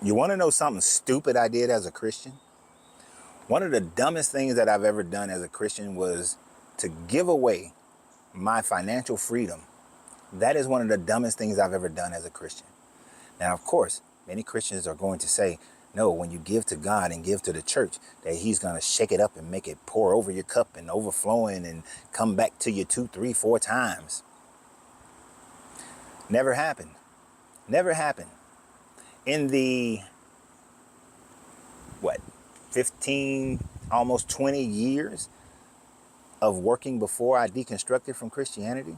You want to know something stupid I did as a Christian? One of the dumbest things that I've ever done as a Christian was to give away my financial freedom. That is one of the dumbest things I've ever done as a Christian. Now, of course, many Christians are going to say, no, when you give to God and give to the church, that he's going to shake it up and make it pour over your cup and overflowing and come back to you 2, 3, 4 times. Never happened. Never happened. In the, 15, almost 20 years of working before I deconstructed from Christianity,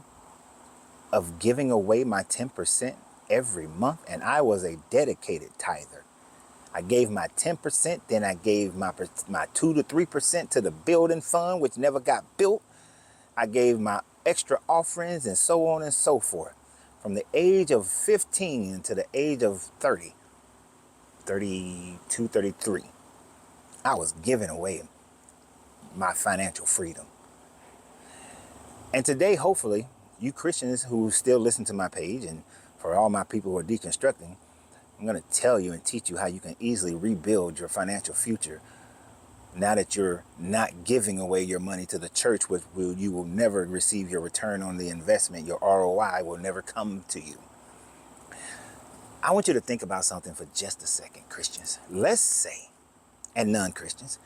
of giving away my 10% every month, and I was a dedicated tither. I gave my 10%, then I gave my 2 to 3% to the building fund, which never got built. I gave my extra offerings and so on and so forth. From the age of 15 to the age of 30, 32, 33, I was giving away my financial freedom. And today, hopefully, you Christians who still listen to my page, and for all my people who are deconstructing, I'm going to tell you and teach you how you can easily rebuild your financial future now that you're not giving away your money to the church, which you will never receive your return on the investment. Your ROI will never come to you. I want you to think about something for just a second, Christians. Let's say, and non-Christians,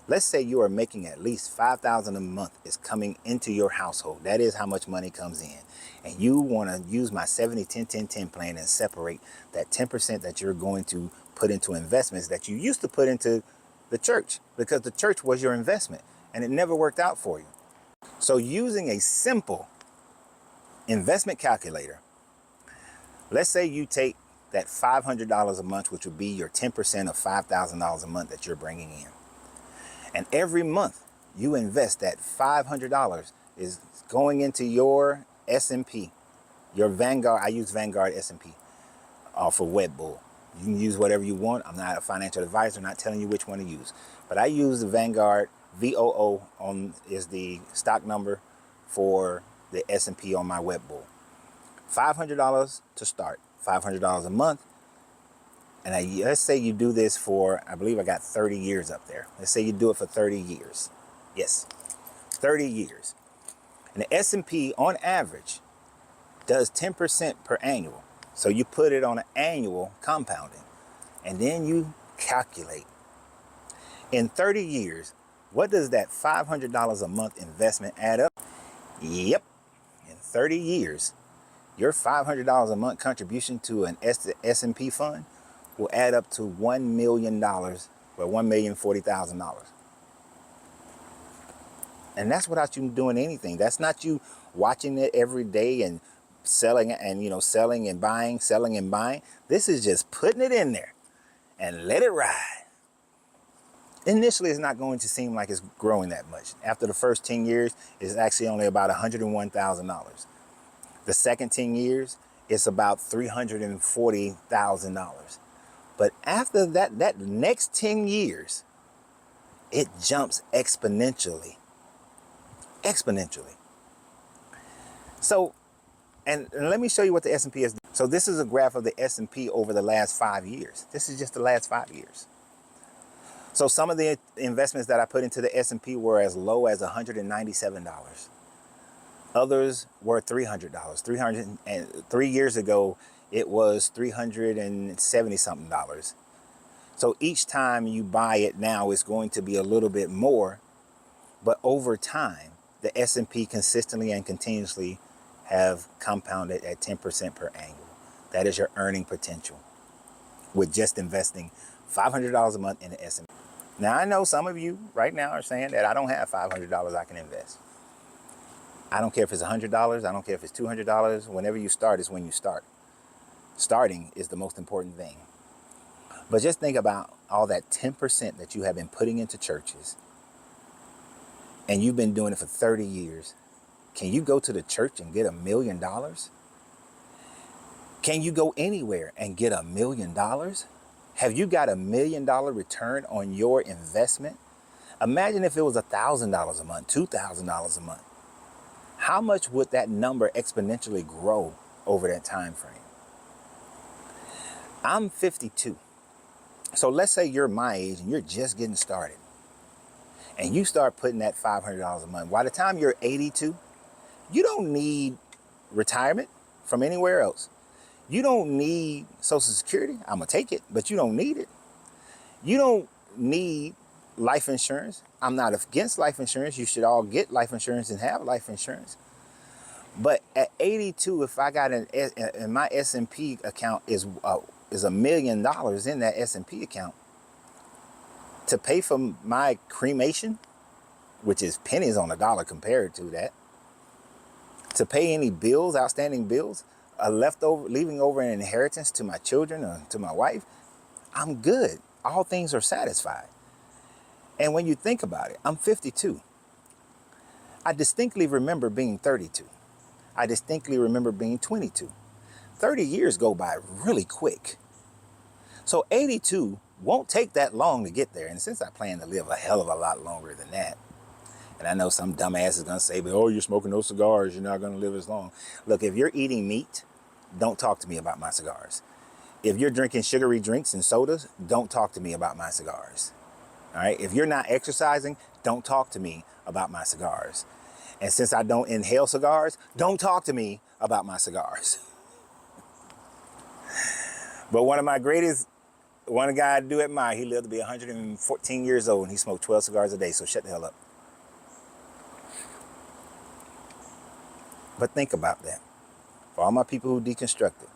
let's say you are making at least $5,000 a month is coming into your household. That is how much money comes in. And you want to use my 70-10-10-10 plan and separate that 10% that you're going to put into investments that you used to put into the church, because the church was your investment and it never worked out for you. So using a simple investment calculator, let's say you take that $500 a month, which would be your 10% of $5,000 a month that you're bringing in. And every month you invest that $500 is going into your S&P, your Vanguard. I use Vanguard S&P for Webbull. You can use whatever you want. I'm not a financial advisor, not telling you which one to use. But I use the Vanguard VOO is the stock number for the S&P on my Webbull. $500 to start, $500 a month. And let's say you do this for, I believe I got 30 years up there. Let's say you do it for 30 years. Yes, 30 years. And the S&P on average does 10% per annual. So you put it on an annual compounding, and then you calculate. In 30 years, what does that $500 a month investment add up? Yep, in 30 years, your $500 a month contribution to an S&P fund will add up to $1 million, or $1,040,000. And that's without you doing anything. That's not you watching it every day and selling and selling and buying, selling and buying. This is just putting it in there and let it ride. Initially, it's not going to seem like it's growing that much. After the first 10 years, it's actually only about $101,000. The second 10 years, it's about $340,000. But after that next 10 years, it jumps exponentially. Exponentially. So, and let me show you what the S&P is. So this is a graph of the S&P over the last 5 years. This is just the last 5 years. So some of the investments that I put into the S&P were as low as $197. Others were $300. 3 years ago, it was $370 something. So each time you buy it now, it's going to be a little bit more. But over time, the S&P consistently and continuously have compounded at 10% per annual. That is your earning potential with just investing $500 a month in the S&P. Now, I know some of you right now are saying that I don't have $500 I can invest. I don't care if it's $100. I don't care if it's $200. Whenever you start is when you start. Starting is the most important thing. But just think about all that 10% that you have been putting into churches, and you've been doing it for 30 years. Can you go to the church and get $1 million? Can you go anywhere and get $1 million? Have you got $1 million return on your investment? Imagine if it was $1,000 a month, $2,000 a month. How much would that number exponentially grow over that time frame? I'm 52. So let's say you're my age and you're just getting started, and you start putting that $500 a month. By the time you're 82, you don't need retirement from anywhere else. You don't need Social Security. I'm going to take it, but you don't need it. You don't need life insurance. I'm not against life insurance. You should all get life insurance and have life insurance. But at 82, if I got and my S&P account is $1 million in that S&P account, to pay for my cremation, which is pennies on a dollar compared to that, to pay any bills, outstanding bills, leaving over an inheritance to my children or to my wife, I'm good. All things are satisfied. And when you think about it, I'm 52. I distinctly remember being 32. I distinctly remember being 22. 30 years go by really quick. So 82 won't take that long to get there. And since I plan to live a hell of a lot longer than that, and I know some dumbass is going to say, oh, you're smoking those cigars, you're not going to live as long. Look, if you're eating meat, don't talk to me about my cigars. If you're drinking sugary drinks and sodas, don't talk to me about my cigars. All right? If you're not exercising, don't talk to me about my cigars. And since I don't inhale cigars, don't talk to me about my cigars. But one guy I do admire, he lived to be 114 years old and he smoked 12 cigars a day, so shut the hell up. But think about that. For all my people who deconstructed,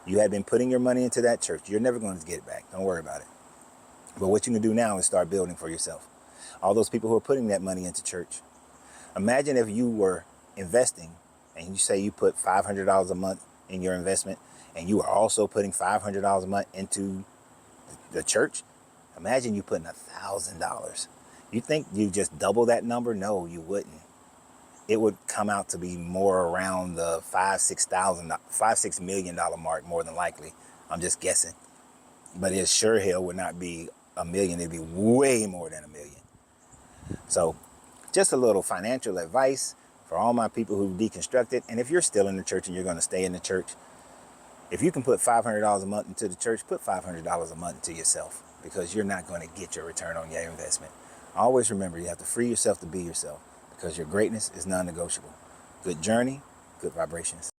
you had been putting your money into that church. You're never going to get it back. Don't worry about it. But what you can do now is start building for yourself. All those people who are putting that money into church. Imagine if you were investing and you say you put $500 a month in your investment and you are also putting $500 a month into the church. Imagine you putting $1,000. You think you just double that number? No, you wouldn't. It would come out to be more around the $5-6 million mark, more than likely. I'm just guessing. But it sure hell would not be $1 million. It'd be way more than $1 million. So just a little financial advice for all my people who deconstructed. And if you're still in the church and you're going to stay in the church, if you can put $500 a month into the church, put $500 a month into yourself, because you're not going to get your return on your investment. Always remember, you have to free yourself to be yourself, because your greatness is non-negotiable. Good journey, good vibrations.